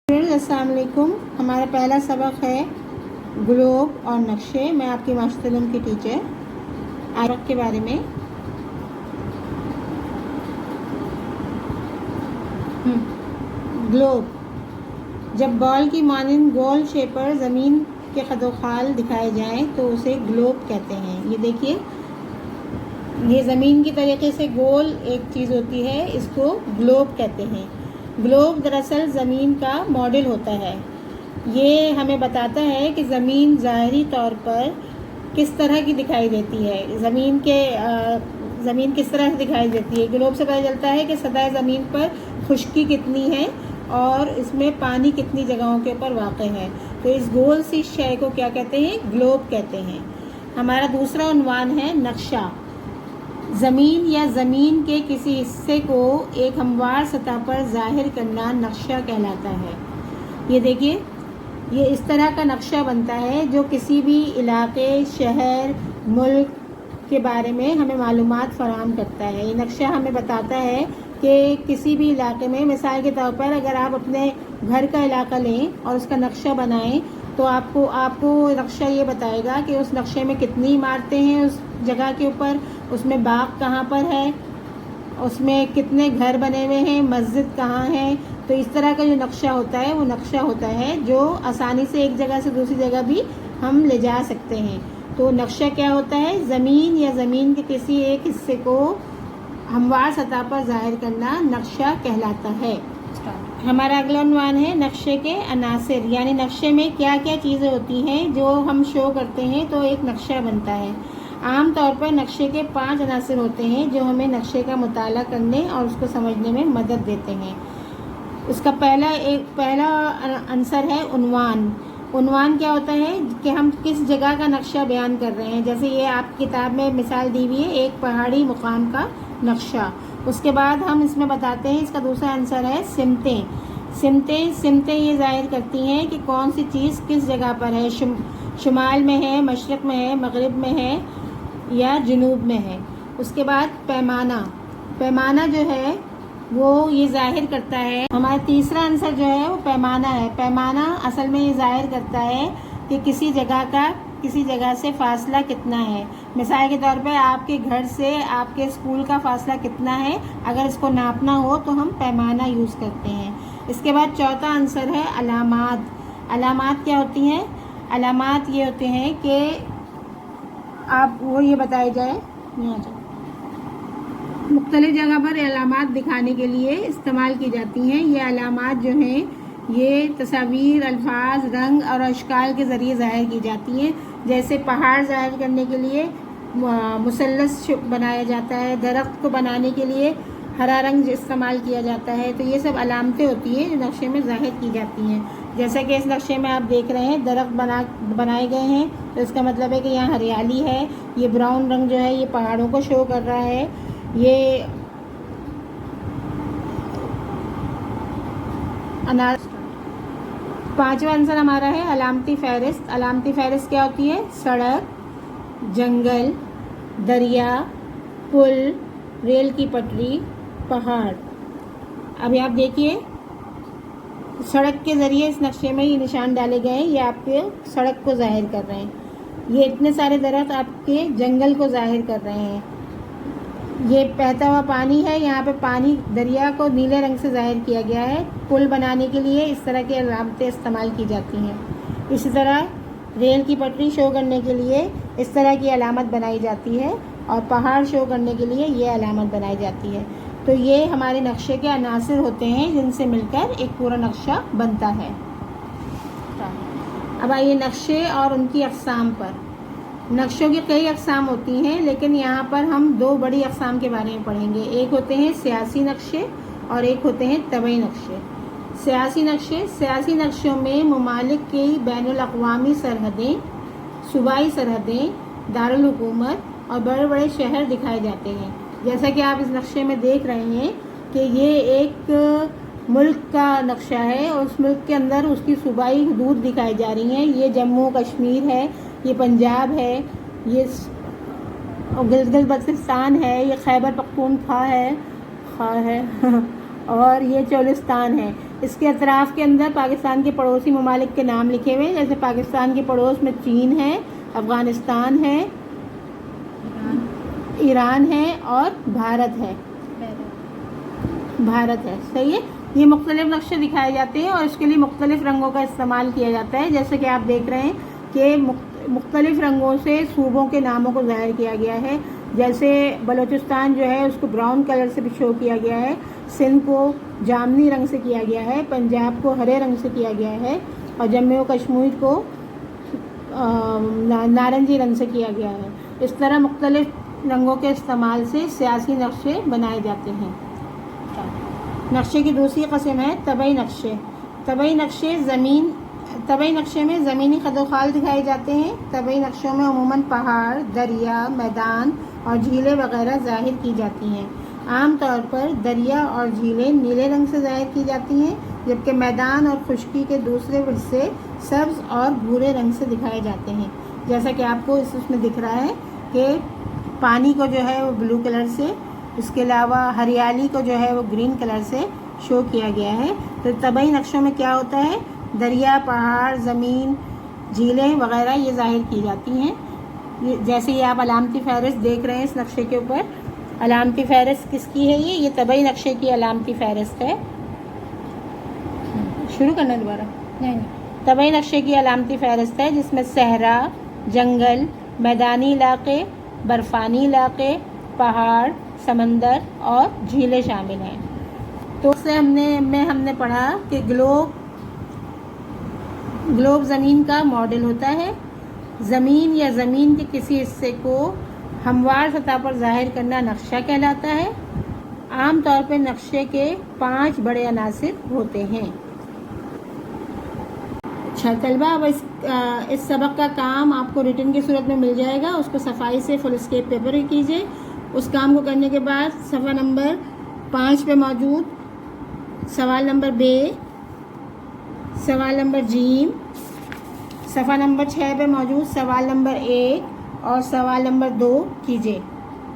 السلام علیکم. ہمارا پہلا سبق ہے گلوب اور نقشے. میں آپ کی ماشاء اللہ کی ٹیچر. سبق کے بارے میں گلوب جب بال کی مانند گول شیپ پر زمین کے خد و خال دکھائے جائیں تو اسے گلوب کہتے ہیں. یہ دیکھیے، یہ زمین کی طریقے سے گول ایک چیز ہوتی ہے، اس کو گلوب کہتے ہیں. گلوب دراصل زمین کا ماڈل ہوتا ہے. یہ ہمیں بتاتا ہے کہ زمین ظاہری طور پر کس طرح کی دکھائی دیتی ہے. زمین کس طرح سے دکھائی دیتی ہے. گلوب سے پتہ چلتا ہے کہ سطح زمین پر خشکی کتنی ہے اور اس میں پانی کتنی جگہوں کے اوپر واقع ہے. تو اس گول سی شے کو کیا کہتے ہیں؟ گلوب کہتے ہیں. ہمارا دوسرا عنوان ہے نقشہ. زمین یا زمین کے کسی حصے کو ایک ہموار سطح پر ظاہر کرنا نقشہ کہلاتا ہے. یہ دیکھیے، یہ اس طرح کا نقشہ بنتا ہے جو کسی بھی علاقے، شہر، ملک کے بارے میں ہمیں معلومات فراہم کرتا ہے. یہ نقشہ ہمیں بتاتا ہے کہ کسی بھی علاقے میں، مثال کے طور پر اگر آپ اپنے گھر کا علاقہ لیں اور اس کا نقشہ بنائیں تو آپ کو نقشہ یہ بتائے گا کہ اس نقشے میں کتنی عمارتیں ہیں اس جگہ کے اوپر، اس میں باغ کہاں پر ہے، اس میں کتنے گھر بنے ہوئے ہیں، مسجد کہاں ہے. تو اس طرح کا جو نقشہ ہوتا ہے وہ نقشہ ہوتا ہے جو آسانی سے ایک جگہ سے دوسری جگہ بھی ہم لے جا سکتے ہیں. تو نقشہ کیا ہوتا ہے؟ زمین یا زمین کے کسی ایک حصے کو ہموار سطح پر ظاہر کرنا نقشہ کہلاتا ہے. ہمارا اگلا عنوان ہے نقشے کے عناصر، یعنی نقشے میں کیا کیا چیزیں ہوتی ہیں جو ہم شو کرتے ہیں تو ایک نقشہ بنتا ہے. عام طور پر نقشے کے 5 عناصر ہوتے ہیں جو ہمیں نقشے کا مطالعہ کرنے اور اس کو سمجھنے میں مدد دیتے ہیں. اس کا پہلا عنصر ہے عنوان. عنوان کیا ہوتا ہے کہ ہم کس جگہ کا نقشہ بیان کر رہے ہیں. جیسے یہ آپ کی کتاب میں مثال دی ہوئی ہے، ایک پہاڑی مقام کا نقشہ. اس کے بعد ہم اس میں بتاتے ہیں، اس کا دوسرا عنصر ہے سمتیں. سمتیں یہ ظاہر کرتی ہیں کہ کون سی چیز کس جگہ پر ہے، شمال میں ہے، مشرق میں ہے، مغرب میں ہے یا جنوب میں ہے. اس کے بعد پیمانہ جو ہے وہ یہ ظاہر کرتا ہے. ہمارا تیسرا عنصر جو ہے وہ پیمانہ ہے. پیمانہ اصل میں یہ ظاہر کرتا ہے کہ کسی جگہ سے فاصلہ کتنا ہے. مثال کے طور پہ آپ کے گھر سے آپ کے اسکول کا فاصلہ کتنا ہے، اگر اس کو ناپنا ہو تو ہم پیمانہ یوز کرتے ہیں. اس کے بعد چوتھا عنصر ہے علامات. علامات کیا ہوتی ہیں؟ علامات یہ ہوتے ہیں کہ آپ وہ یہ بتائے جائے مختلف جگہ پر علامات دکھانے کے لیے استعمال کی جاتی ہیں. یہ علامات جو ہیں یہ تصاویر، الفاظ، رنگ اور اشکال کے ذریعے ظاہر کی جاتی ہیں. جیسے پہاڑ ظاہر کرنے کے لیے مثلث بنایا جاتا ہے، درخت کو بنانے کے لیے ہرا رنگ استعمال کیا جاتا ہے. تو یہ سب علامتیں ہوتی ہیں جو نقشے میں ظاہر کی جاتی ہیں. جیسا کہ اس نقشے میں آپ دیکھ رہے ہیں درخت بنائے گئے ہیں تو اس کا مطلب ہے کہ یہاں ہریالی ہے. یہ براؤن رنگ جو ہے یہ پہاڑوں کو شو کر رہا ہے. یہ پانچواں عنصر ہمارا ہے علامتی فہرست. علامتی فہرست کیا ہوتی ہے؟ سڑک، جنگل، دریا، پل، ریل کی پٹری، پہاڑ. ابھی آپ دیکھیے سڑک کے ذریعے اس نقشے میں یہ نشان ڈالے گئے ہیں، یہ آپ کے سڑک کو ظاہر کر رہے ہیں. یہ اتنے سارے درخت آپ کے جنگل کو ظاہر کر رہے ہیں. یہ بہتا ہوا پانی ہے، یہاں پہ پانی دریا کو نیلے رنگ سے ظاہر کیا گیا ہے. پل بنانے کے لیے اس طرح کی علامتیں استعمال کی جاتی ہیں. اسی طرح ریل کی پٹری شو کرنے کے لیے اس طرح کی علامت بنائی جاتی ہے اور پہاڑ شو کرنے کے لیے یہ علامت بنائی جاتی ہے. تو یہ ہمارے نقشے کے عناصر ہوتے ہیں جن سے مل کر ایک پورا نقشہ بنتا ہے. اب آئیے نقشے اور ان کی اقسام پر. نقشوں کی کئی اقسام ہوتی ہیں لیکن یہاں پر ہم 2 بڑی اقسام کے بارے میں پڑھیں گے. ایک ہوتے ہیں سیاسی نقشے اور ایک ہوتے ہیں طبعی نقشے. سیاسی نقشوں میں ممالک کی بین الاقوامی سرحدیں، صوبائی سرحدیں، دارالحکومت اور بڑے بڑے شہر دکھائے جاتے ہیں. جیسا کہ آپ اس نقشے میں دیکھ رہے ہیں کہ یہ ایک ملک کا نقشہ ہے اور اس ملک کے اندر اس کی صوبائی حدود دکھائی جا رہی ہیں. یہ جموں کشمیر ہے، یہ پنجاب ہے، یہ گلگت بلتستان ہے، یہ خیبر پختونخوا ہے اور یہ چولستان ہے. اس کے اطراف کے اندر پاکستان کے پڑوسی ممالک کے نام لکھے ہوئے ہیں، جیسے پاکستان کے پڑوس میں چین ہے، افغانستان ہے، ایران ہے اور بھارت ہے۔ صحیح ہے۔ یہ مختلف نقشے دکھائے جاتے ہیں اور اس کے لیے مختلف رنگوں کا استعمال کیا جاتا ہے، جیسے کہ آپ دیکھ رہے ہیں کہ مختلف رنگوں سے صوبوں کے ناموں کو ظاہر کیا گیا ہے۔ جیسے بلوچستان جو ہے اس کو براؤن کلر سے بھی شو کیا گیا ہے، سندھ کو جامنی رنگ سے کیا گیا ہے، پنجاب کو ہرے رنگ سے کیا گیا ہے اور جموں و کشمیر کو نارنجی رنگ سے کیا گیا ہے۔ اس طرح مختلف رنگوں کے استعمال سے سیاسی نقشے بنائے جاتے ہیں۔ نقشے کی دوسری قسم ہے طبعی نقشے۔ طبعی نقشے میں زمینی خد و خال دکھائے جاتے ہیں۔ طبعی نقشوں میں عموماً پہاڑ، دریا، میدان اور جھیلیں وغیرہ ظاہر کی جاتی ہیں۔ عام طور پر دریا اور جھیلیں نیلے رنگ سے ظاہر کی جاتی ہیں، جبکہ میدان اور خشکی کے دوسرے حصے سبز اور بھورے رنگ سے دکھائے جاتے ہیں، جیسا کہ آپ کو اس میں دکھ رہا ہے کہ پانی کو جو ہے وہ بلو کلر سے، اس کے علاوہ ہریالی کو جو ہے وہ گرین کلر سے شو کیا گیا ہے۔ تو طبعی نقشوں میں کیا ہوتا ہے؟ دریا، پہاڑ، زمین، جھیلیں وغیرہ یہ ظاہر کی جاتی ہیں۔ جیسے یہ آپ علامتی فہرست دیکھ رہے ہیں اس نقشے کے اوپر، علامتی فہرست کس کی ہے؟ یہ طبعی نقشے کی علامتی فہرست ہے۔ شروع کرنا دوبارہ؟ نہیں۔ طبعی نقشے کی علامتی فہرست ہے جس میں صحرا، جنگل، میدانی علاقے، برفانی علاقے، پہاڑ، سمندر اور جھیلیں شامل ہیں۔ تو اس سے ہم نے پڑھا کہ گلوب زمین کا ماڈل ہوتا ہے۔ زمین یا زمین کے کسی حصے کو ہموار سطح پر ظاہر کرنا نقشہ کہلاتا ہے۔ عام طور پر نقشے کے 5 بڑے عناصر ہوتے ہیں۔ اچھا طلبہ، اب اس سبق کا کام آپ کو ریٹن کی صورت میں مل جائے گا، اس کو صفائی سے فل اسکیپ پیپر کیجیے۔ اس کام کو کرنے کے بعد صفحہ نمبر 5 پہ موجود سوال نمبر ب، سوال نمبر ج، صفحہ نمبر 6 پہ موجود سوال نمبر 1 اور سوال نمبر 2 کیجیے۔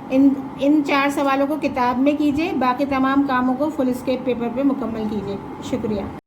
ان 4 سوالوں کو کتاب میں کیجیے، باقی تمام کاموں کو فل اسکیپ پیپر پہ مکمل کیجیے۔ شکریہ۔